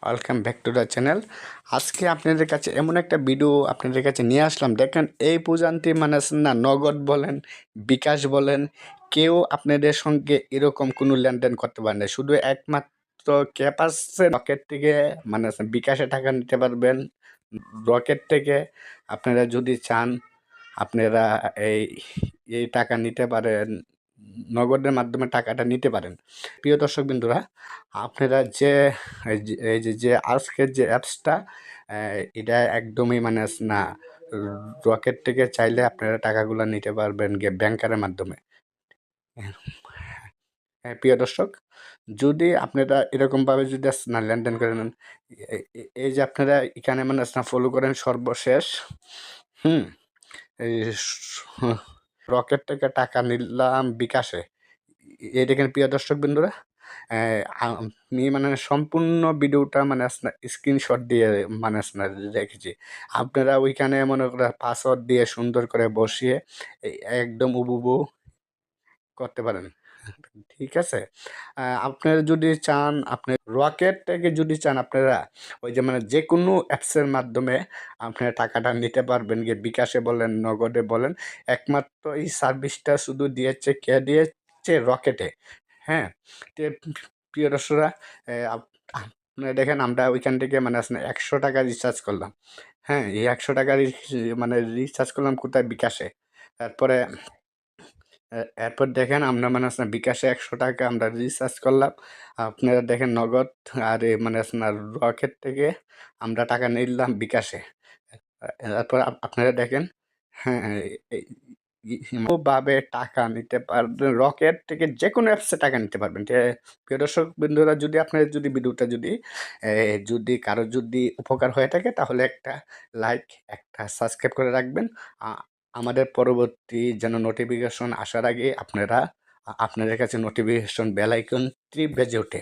Welcome back to the channel. আজকে আপনাদের কাছে এমন একটা ভিডিও আপনাদের কাছে নিয়ে আসলাম। দেখেন, এই পর্যন্ত মানে না নগদ বলেন, বিকাশ বলেন, কেউ আপনাদের সঙ্গে এরকম কোনো লেনদেন করতে পারে না। শুধু একমাত্র ক্যাপ আসছে রকেট থেকে, মানে বিকাশে টাকা নিতে পারবেন রকেট থেকে। আপনারা যদি চান আপনারা এই এই টাকা নিতে পারেন, নগদের মাধ্যমে টাকাটা নিতে পারেন। প্রিয় দর্শক বিন্দুরা, আপনারা যে এই যে আজকের যে অ্যাপসটা, এটা একদমই মানে না রকেট থেকে চাইলে আপনারা টাকাগুলো নিতে পারবেন গিয়ে ব্যাংকারের মাধ্যমে। হ্যাঁ প্রিয় দর্শক, যদি আপনারা এরকমভাবে যদি না লেনদেন করেন, এই যে আপনারা এখানে মানে না ফলো করেন সর্বশেষ, এই রকেট থেকে টাকা নিলাম বিকাশে, এই দেখেন প্রিয় দর্শক বিন্দুরা। আমি মানে সম্পূর্ণ ভিডিওটা মানে স্ক্রিনশট দিয়ে মানে রেখেছি। আপনারা ওইখানে মনে করেন পাসওয়ার্ড দিয়ে সুন্দর করে বসিয়ে একদম উবুবু করতে পারেন। ঠিক আছে? আপনারা যদি চান, আপনি রকেট থেকে যদি চান, আপনারা ওই যে মানে যেকোনো অ্যাপসের মাধ্যমে আপনারা টাকাটা নিতে পারবেন গিয়ে বিকাশে বলেন, নগদে বলেন। একমাত্র এই সার্ভিসটা শুধু দিয়েছে, কে দিয়েছে? রকেটে। হ্যাঁ? তে প্রিয় দর্শকরা, আপনারা দেখেন আমরা ওইখান থেকে মানে ৳১০০ রিচার্জ করলাম। হ্যাঁ? এই ৳১০০ মানে রিচার্জ করলাম কোথায়? বিকাশে। তারপরে এরপর দেখেন আমরা মানে বিকাশে ৳১০০ আমরা রিচার্জ করলাম। আপনারা দেখেন নগদ, আর মানে রকেট থেকে আমরা টাকা নিলাম বিকাশে। তারপর আপনারা দেখেন, হ্যাঁ, ভাবে টাকা নিতে পারবেন রকেট থেকে, যেকোনো অ্যাপসে টাকা নিতে পারবেন। প্রিয় দর্শক বিন্দুরা, যদি আপনার যদি ভিডিওটা যদি কারোর যদি উপকার হয়ে থাকে, তাহলে একটা লাইক, একটা সাবস্ক্রাইব করে রাখবেন। আ আমাদের পরবর্তী যেন নোটিফিকেশন আসার আগে আপনাদের কাছে নোটিফিকেশন বেল আইকনটি বেজে ওঠে।